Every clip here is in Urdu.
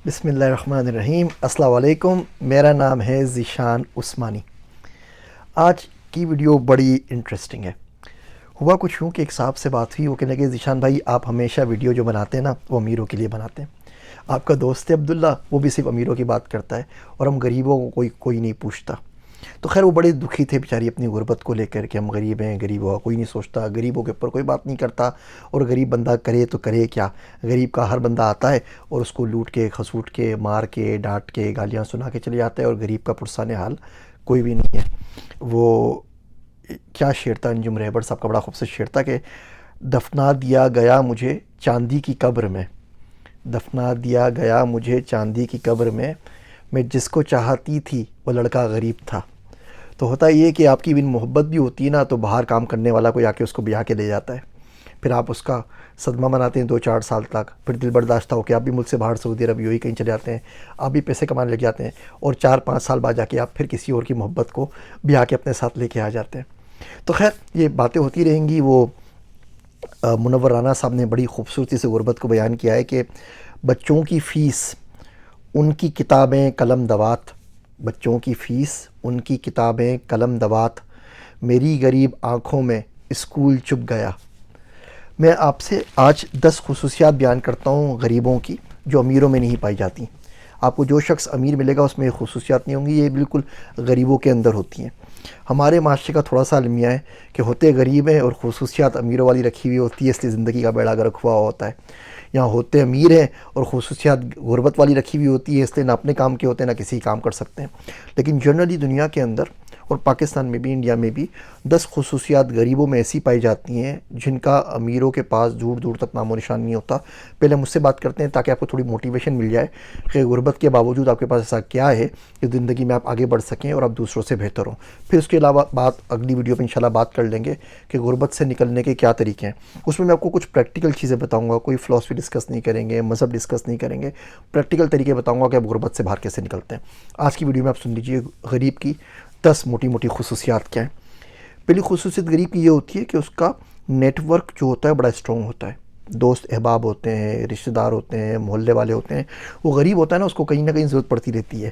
بسم اللہ الرحمن الرحیم۔ السلام علیکم، میرا نام ہے ذیشان عثمانی۔ آج کی ویڈیو بڑی انٹرسٹنگ ہے۔ ہوا کچھ یوں کہ ایک صاحب سے بات ہوئی، وہ کہنے لگے ذیشان بھائی آپ ہمیشہ ویڈیو جو بناتے ہیں نا وہ امیروں کے لیے بناتے ہیں۔ آپ کا دوست ہے عبداللہ، وہ بھی صرف امیروں کی بات کرتا ہے اور ہم غریبوں کو کوئی نہیں پوچھتا۔ تو خیر وہ بڑے دکھی تھے بیچاری اپنی غربت کو لے کر کہ ہم غریب ہیں، غریبوں کا کوئی نہیں سوچتا، غریبوں کے اوپر کوئی بات نہیں کرتا، اور غریب بندہ کرے تو کرے کیا؟ غریب کا ہر بندہ آتا ہے اور اس کو لوٹ کے کھسوٹ کے مار کے ڈانٹ کے گالیاں سنا کے چلے جاتا ہے، اور غریب کا پرسان حال کوئی بھی نہیں ہے۔ وہ کیا شعر تھا انجم رہبر صاحب کا، بڑا خوبصورت شعر تھا کہ دفنا دیا گیا مجھے چاندی کی قبر میں، دفنا دیا گیا مجھے چاندی کی قبر میں جس کو چاہتی تھی وہ لڑکا غریب تھا۔ تو ہوتا یہ کہ آپ کی بن محبت بھی ہوتی ہے نا تو باہر کام کرنے والا کوئی آ کے اس کو بیاہ کے لے جاتا ہے، پھر آپ اس کا صدمہ مناتے ہیں 2-4 سال تک، پھر دل برداشتہ ہو کہ آپ بھی ملک سے باہر سعودی عرب یوں ہی کہیں چلے جاتے ہیں، آپ بھی پیسے کمانے لگ جاتے ہیں، اور 4-5 سال بعد جا کے آپ پھر کسی اور کی محبت کو بیاہ کے اپنے ساتھ لے کے آ جاتے ہیں۔ تو خیر یہ باتیں ہوتی رہیں گی۔ وہ منور رانا صاحب نے بڑی خوبصورتی سے غربت کو بیان کیا ہے کہ بچوں کی فیس ان کی کتابیں قلم دوات، بچوں کی فیس ان کی کتابیں قلم دوات، میری غریب آنکھوں میں اسکول چپ گیا۔ میں آپ سے آج 10 خصوصیات بیان کرتا ہوں غریبوں کی جو امیروں میں نہیں پائی جاتی۔ آپ کو جو شخص امیر ملے گا اس میں یہ خصوصیات نہیں ہوں گی، یہ بالکل غریبوں کے اندر ہوتی ہیں۔ ہمارے معاشرے کا تھوڑا سا المیہ ہے کہ ہوتے غریب ہیں اور خصوصیات امیروں والی رکھی ہوئی ہوتی ہے، اس لیے زندگی کا بیڑا غرق ہوا ہوتا ہے۔ یہاں ہوتے امیر ہیں اور خصوصیات غربت والی رکھی ہوئی ہوتی ہے، اس لیے نہ اپنے کام کے ہوتے ہیں نہ کسی کام کر سکتے ہیں۔ لیکن جنرلی دنیا کے اندر اور پاکستان میں بھی، انڈیا میں بھی 10 خصوصیات غریبوں میں ایسی پائی جاتی ہیں جن کا امیروں کے پاس دور دور تک نام و نشان نہیں ہوتا۔ پہلے مجھ سے بات کرتے ہیں تاکہ آپ کو تھوڑی موٹیویشن مل جائے کہ غربت کے باوجود آپ کے پاس ایسا کیا ہے کہ زندگی میں آپ آگے بڑھ سکیں اور آپ دوسروں سے بہتر ہوں۔ پھر اس کے علاوہ بات اگلی ویڈیو پہ انشاءاللہ بات کر لیں گے کہ غربت سے نکلنے کے کیا طریقے ہیں۔ اس میں آپ کو کچھ پریکٹیکل چیزیں بتاؤں گا، کوئی فلاسفی ڈسکس نہیں کریں گے، مذہب ڈسکس نہیں کریں گے، پریکٹیکل طریقے بتاؤں گا کہ آپ غربت سے باہر کیسے نکلتے ہیں۔ آج کی ویڈیو میں آپ سن لیجیے غریب کی 10 موٹی موٹی خصوصیات کیا ہیں۔ پہلی خصوصیت غریب کی یہ ہوتی ہے کہ اس کا نیٹ ورک جو ہوتا ہے بڑا اسٹرانگ ہوتا ہے، دوست احباب ہوتے ہیں، رشتہ دار ہوتے ہیں، محلے والے ہوتے ہیں۔ وہ غریب ہوتا ہے نا، اس کو کہیں نہ کہیں ضرورت پڑتی رہتی ہے۔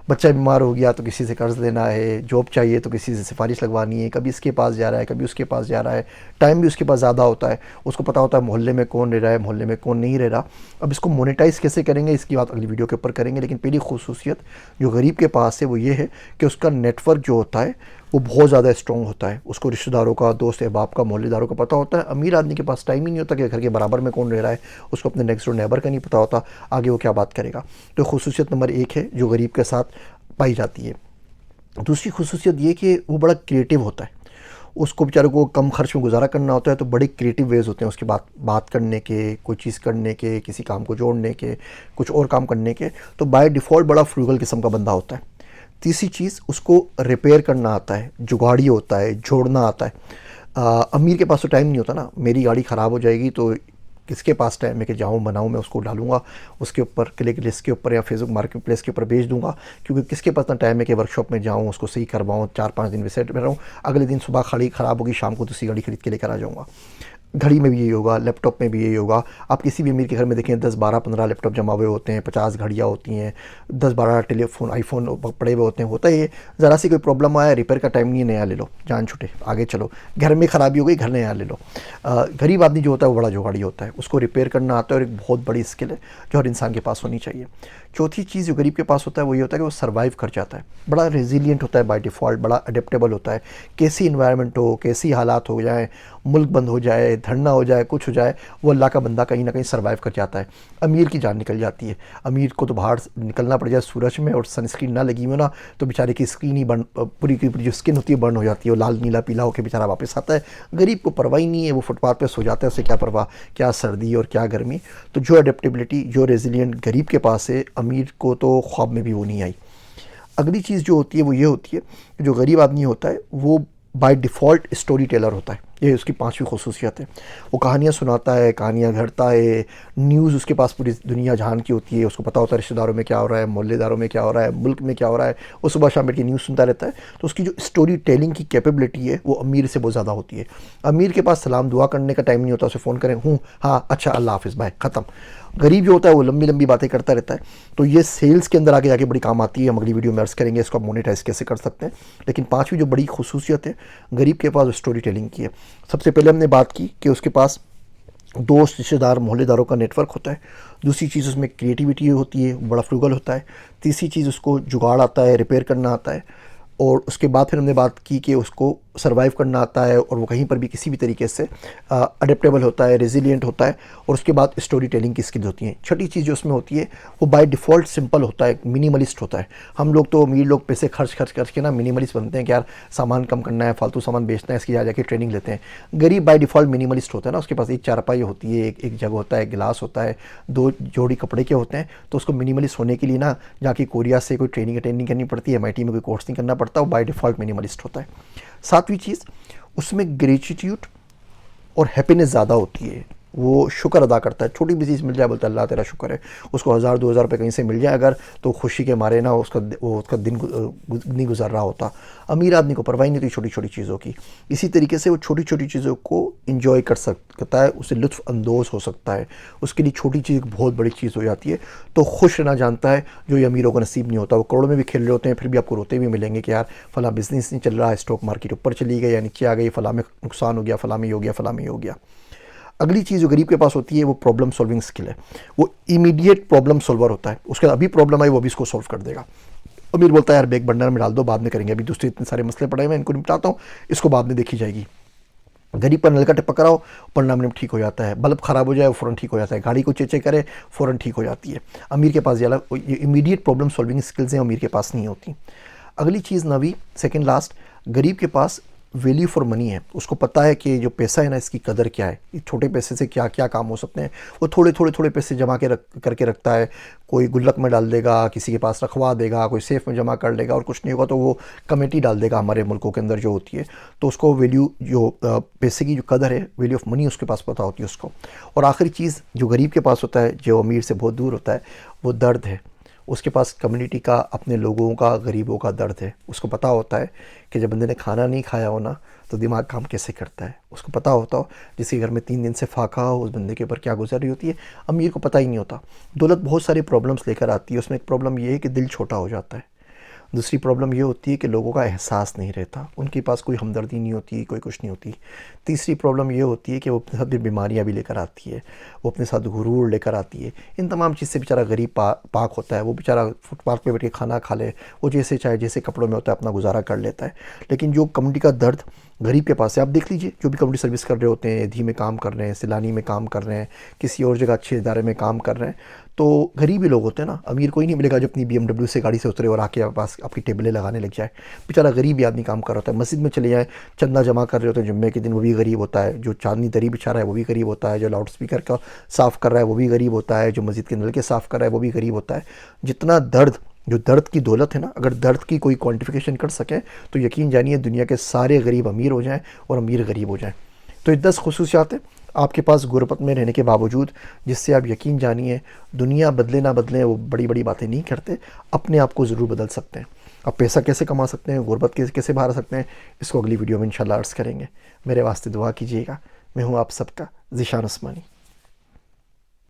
بچہ بیمار ہو گیا تو کسی سے قرض لینا ہے، جاب چاہیے تو کسی سے سفارش لگوانی ہے، کبھی اس کے پاس جا رہا ہے کبھی اس کے پاس جا رہا ہے، ٹائم بھی اس کے پاس زیادہ ہوتا ہے، اس کو پتہ ہوتا ہے محلے میں کون رہ رہا ہے محلے میں کون نہیں رہ رہا۔ اب اس کو مونیٹائز کیسے کریں گے اس کی بات اگلی ویڈیو کے اوپر کریں گے، لیکن پہلی خصوصیت جو غریب کے پاس ہے وہ یہ ہے کہ اس کا نیٹ ورک جو ہوتا ہے وہ بہت زیادہ اسٹرانگ ہوتا ہے۔ اس کو رشتہ داروں کا، دوست احباب کا، محلے داروں کا پتہ ہوتا ہے۔ امیر آدمی کے پاس ٹائم ہی نہیں ہوتا کہ گھر کے برابر میں کون رہ رہا ہے، اس کو اپنے نیکسٹ ڈور نیبر کا نہیں پتہ ہوتا آگے وہ کیا بات کرے گا۔ تو خصوصیت نمبر 1 ہے جو غریب کے ساتھ پائی جاتی ہے۔ دوسری خصوصیت یہ کہ وہ بڑا کریٹیو ہوتا ہے۔ اس کو بیچارے کو کم خرچ میں گزارا کرنا ہوتا ہے تو بڑے کریٹیو ویز ہوتے ہیں اس کے بات کرنے کے، کوئی چیز کرنے کے، کسی کام کو جوڑنے کے، کچھ اور کام کرنے کے، تو بائی ڈیفالٹ بڑا فروگل قسم کا بندہ ہوتا ہے۔ تیسری چیز، اس کو ریپیئر کرنا آتا ہے، جگاڑی ہوتا ہے، جوڑنا آتا ہے۔ امیر کے پاس تو ٹائم نہیں ہوتا نا، میری گاڑی خراب ہو جائے گی تو کس کے پاس ٹائم ہے کہ جاؤں بناؤں، میں اس کو ڈالوں گا اس کے اوپر کلک لسٹ کے اوپر یا فیس بک مارکیٹ پلیس کے اوپر بیچ دوں گا، کیونکہ کس کے پاس اتنا ٹائم ہے کہ ورک شاپ میں جاؤں اس کو صحیح کرواؤں، 4-5 دن ویسٹ میں رہوں، اگلے دن صبح گاڑی خراب ہوگی شام کو دوسری گاڑی خرید کے لے کر آ جاؤں گا۔ گھڑی میں بھی یہی ہوگا، لیپ ٹاپ میں بھی یہی ہوگا۔ آپ کسی بھی امیر کے گھر میں دیکھیں 10-12-15 لیپ ٹاپ جمع ہوئے ہوتے ہیں، 50 گھڑیاں ہوتی ہیں، 10-12 ٹیلی فون آئی فون پڑے ہوئے ہوتے ہیں۔ ہوتا ہی ہے ذرا سی کوئی پرابلم آیا، ریپیئر کا ٹائم نہیں ہے، نیا لے لو، جان چھٹے آگے چلو۔ گھر میں خرابی ہو گئی، گھر نیا لے لو۔ غریب آدمی جو ہوتا ہے وہ بڑا جوگاڑی ہوتا ہے، اس کو ریپیئر کرنا آتا ہے، اور ایک بہت بڑی اسکل ہے جو ہر انسان کے پاس ہونی چاہیے۔ چوتھی چیز جو غریب کے پاس ہوتا ہے وہ یہ ہوتا ہے کہ وہ سروائیو کر جاتا ہے، بڑا ریزیلینٹ ہوتا ہے بائی ڈیفالٹ، بڑا اڈیپٹیبل ہوتا ہے۔ کیسی انوائرمنٹ ہو، کیسی حالات ہو جائیں، ملک بند ہو جائے، دھرنا ہو جائے، کچھ ہو جائے، وہ اللہ کا بندہ کہیں نہ کہیں سروائیو کر جاتا ہے۔ امیر کی جان نکل جاتی ہے، امیر کو تو باہر نکلنا پڑ جائے سورج میں اور سن اسکرین نہ لگی ہو نا تو بیچارے کی اسکرین ہی پوری کی پوری جو اسکن ہوتی ہے برن ہو جاتی ہے، وہ لال نیلا پیلا ہو کے بیچارہ واپس آتا ہے۔ غریب کو پرواہ ہی نہیں ہے، وہ فٹ پاتھ پہ سو جاتا ہے، اسے کیا پرواہ، کیا سردی اور کیا گرمی۔ تو جو اڈیپٹیبلٹی، جو ریزیلینٹ غریب کے پاس ہے، امیر کو تو خواب میں بھی وہ نہیں آئی۔ اگلی چیز جو ہوتی ہے وہ یہ ہوتی ہے کہ جو غریب آدمی ہوتا ہے وہ بائی ڈیفالٹ اسٹوری ٹیلر ہوتا ہے۔ یہ اس کی 5ویں خصوصیت ہے. وہ کہانیاں سناتا ہے، کہانیاں گھڑتا ہے، نیوز اس کے پاس پوری دنیا جہان کی ہوتی ہے، اس کو پتہ ہوتا ہے رشتہ داروں میں کیا ہو رہا ہے، محلے داروں میں کیا ہو رہا ہے، ملک میں کیا ہو رہا ہے. وہ صبح شام بیٹھ کے نیوز سنتا رہتا ہے. تو اس کی جو اسٹوری ٹیلنگ کی کیپیبلٹی ہے وہ امیر سے بہت زیادہ ہوتی ہے. امیر کے پاس سلام دعا کرنے کا ٹائم نہیں ہوتا، اسے فون کریں ہاں اچھا اللہ حافظ بائے ختم. غریب جو ہوتا ہے وہ لمبی لمبی باتیں کرتا رہتا ہے. تو یہ سیلز کے اندر آگے جا کے بڑی کام آتی ہے. ہم اگلی ویڈیو میں عرض کریں گے اس کو آپ مونیٹائز کیسے کر سکتے ہیں. لیکن 5ویں جو بڑی خصوصیت ہے غریب کے پاس اسٹوری ٹیلنگ کی ہے. سب سے پہلے ہم نے بات کی کہ اس کے پاس دوست رشتہ دار محلے داروں کا نیٹ ورک ہوتا ہے. دوسری چیز اس میں کریٹیویٹی ہوتی ہے، بڑا فروگل ہوتا ہے. تیسری چیز اس کو جگاڑ آتا ہے، ریپیئر کرنا آتا ہے. اور اس کے بعد پھر ہم نے بات کی کہ اس کو سروائیو کرنا آتا ہے اور وہ کہیں پر بھی کسی بھی طریقے سے اڈیپٹیبل ہوتا ہے، ریزیلینٹ ہوتا ہے. اور اس کے بعد اسٹوری ٹیلنگ کی اسکلز ہوتی ہیں. چھٹی چیز جو اس میں ہوتی ہے وہ بائی ڈیفالٹ سمپل ہوتا ہے، منیملسٹ ہوتا ہے. ہم لوگ تو امیر لوگ پیسے خرچ کے نا منیملسٹ بنتے ہیں کہ یار سامان کم کرنا ہے، فالتو سامان بیچنا ہے، اس کی جا کے ٹریننگ لیتے ہیں. غریب بائی ڈیفالٹ منیملسٹ ہوتا ہے نا. اس کے پاس ایک چارپائی ہوتی ہے، ایک جگ ہوتا ہے، ایک گلاس ہوتا ہے، 2 جوڑی کپڑے کے ہوتے ہیں. تو اس کو منیملسٹ ہونے کے لیے نا جا کے کوریا سے کوئی ٹریننگ اٹینڈ نہیں کرنی پڑتی ہے، MIT میں کوئی کورس نہیں کرنا پڑتا. وہ بائی ڈیفالٹ منیملسٹ ہوتا ہے. 7ویں چیز اس میں گریٹیٹیوڈ اور ہیپینس زیادہ ہوتی ہے. وہ شکر ادا کرتا ہے، چھوٹی بھی چیز مل جائے بولتا ہے اللہ تیرا شکر ہے. اس کو 1000-2000 روپے کہیں سے مل جائے اگر تو خوشی کے مارے نا اس کا دن نہیں گزر رہا ہوتا. امیر آدمی کو پرواہ نہیں ہوتی چھوٹی چھوٹی چیزوں کی. اسی طریقے سے وہ چھوٹی چھوٹی چیزوں کو انجوائے کر سکتا ہے، اسے لطف اندوز ہو سکتا ہے. اس کے لیے چھوٹی چیز ایک بہت بڑی چیز ہو جاتی ہے. تو خوش رہنا جانتا ہے جو یہ امیروں کو نصیب نہیں ہوتا. وہ کروڑوں میں بھی کھیل رہے ہوتے ہیں پھر بھی آپ کو روتے بھی ملیں گے کہ یار فلاں بزنس نہیں چل رہا ہے، اسٹاک مارکیٹ اوپر چلی گئی یا نیچے آ گئی، فلاں میں نقصان ہو گیا، فلاں میں ہو گیا، فلاں میں ہو گیا. اگلی چیز جو غریب کے پاس ہوتی ہے وہ پرابلم سولونگ سکل ہے. وہ امیڈیٹ پرابلم سولور ہوتا ہے. اس کے ابھی پرابلم آئی وہ بھی اس کو سولو کر دے گا. امیر بولتا ہے یار بیگ بنڈر میں ڈال دو، بعد میں کریں گے، ابھی دوسرے اتنے سارے مسئلے پڑے ہوئے ہیں ان کو نپٹاتا ہوں، اس کو بعد میں دیکھی جائے گی. غریب پر نلکا ٹپک رہا ہو 15 منٹ ٹھیک ہو جاتا ہے. بلب خراب ہو جائے وہ فوراً ٹھیک ہو جاتا ہے. گاڑی کو چیچے کرے فوراً ٹھیک ہو جاتی ہے. امیر کے پاس یہ امیڈیٹ پرابلم سولونگ سکلز ہیں، امیر کے پاس نہیں ہوتی. اگلی چیز 9ویں سیکنڈ لاسٹ، غریب کے پاس ویلیو فار منی ہے. اس کو پتہ ہے کہ جو پیسہ ہے نا اس کی قدر کیا ہے، یہ چھوٹے پیسے سے کیا کیا کام ہو سکتے ہیں. وہ تھوڑے پیسے جمع کر کے رکھتا ہے. کوئی گلک میں ڈال دے گا، کسی کے پاس رکھوا دے گا، کوئی سیف میں جمع کر لے گا، اور کچھ نہیں ہوگا تو وہ کمیٹی ڈال دے گا ہمارے ملکوں کے اندر جو ہوتی ہے. تو اس کو ویلیو جو پیسے کی جو قدر ہے، ویلیو آف منی اس کے پاس پتہ ہوتی ہے اس کو. اور آخری چیز جو غریب کے پاس ہوتا ہے، جو امیر سے بہت دور ہوتا ہے، وہ درد ہے. اس کے پاس کمیونٹی کا، اپنے لوگوں کا، غریبوں کا درد ہے. اس کو پتہ ہوتا ہے کہ جب بندے نے کھانا نہیں کھایا ہونا تو دماغ کام کیسے کرتا ہے. اس کو پتہ ہوتا ہو جس کے گھر میں 3 دن سے فاقہ ہو اس بندے کے اوپر کیا گزر رہی ہوتی ہے. امیر کو پتہ ہی نہیں ہوتا. دولت بہت سارے پرابلمس لے کر آتی ہے. اس میں ایک پرابلم یہ ہے کہ دل چھوٹا ہو جاتا ہے. دوسری پرابلم یہ ہوتی ہے کہ لوگوں کا احساس نہیں رہتا، ان کے پاس کوئی ہمدردی نہیں ہوتی، کوئی کچھ نہیں ہوتی. تیسری پرابلم یہ ہوتی ہے کہ وہ اپنے ساتھ بیماریاں بھی لے کر آتی ہے، وہ اپنے ساتھ غرور لے کر آتی ہے. ان تمام چیز سے بیچارہ غریب پاک ہوتا ہے. وہ بیچارہ فٹ پاتھ پہ بیٹھ کے کھانا کھا لے، وہ جیسے چاہے جیسے کپڑوں میں ہوتا ہے اپنا گزارا کر لیتا ہے. لیکن جو کمیونٹی کا درد غریب کے پاس ہے، آپ دیکھ لیجئے جو بھی کمیونٹی سروس کر رہے ہوتے ہیں، ایدھی میں کام کر رہے ہیں، سیلانی میں کام کر رہے ہیں، کسی اور جگہ اچھے ادارے میں کام کر رہے ہیں، تو غریب ہی لوگ ہوتے ہیں نا. امیر کوئی نہیں ملے گا جو اپنی BMW سے گاڑی سے اترے اور آ کے پاس آپ کی ٹیبلیں لگانے لگ جائے. بیچارہ غریب ہی آدمی کام کر رہا ہوتا ہے. مسجد میں چلے جائیں، چندہ جمع کر رہے ہوتے ہیں جمعے کے دن، وہ بھی غریب ہوتا ہے. جو چاندنی دری بچھا رہا ہے وہ بھی غریب ہوتا ہے. جو لاؤڈ اسپیکر کا صاف کر رہا ہے وہ بھی غریب ہوتا ہے. جو مسجد کے نل کے صاف کر رہا ہے وہ بھی غریب ہوتا ہے. جتنا درد کی دولت ہے نا، اگر درد کی کوئی کوانٹیفیکیشن کر سکیں تو یقین جانیے دنیا کے سارے غریب امیر ہو جائیں اور امیر غریب ہو جائیں. تو یہ 10 خصوصیات ہیں آپ کے پاس غربت میں رہنے کے باوجود، جس سے آپ یقین جانیے دنیا بدلے نہ بدلیں، وہ بڑی بڑی باتیں نہیں کرتے، اپنے آپ کو ضرور بدل سکتے ہیں. آپ پیسہ کیسے کما سکتے ہیں، غربت کیسے باہر سکتے ہیں، اس کو اگلی ویڈیو میں انشاءاللہ عرض کریں گے. میرے واسطے دعا کیجیے گا. میں ہوں آپ سب کا ذیشان عثمانی.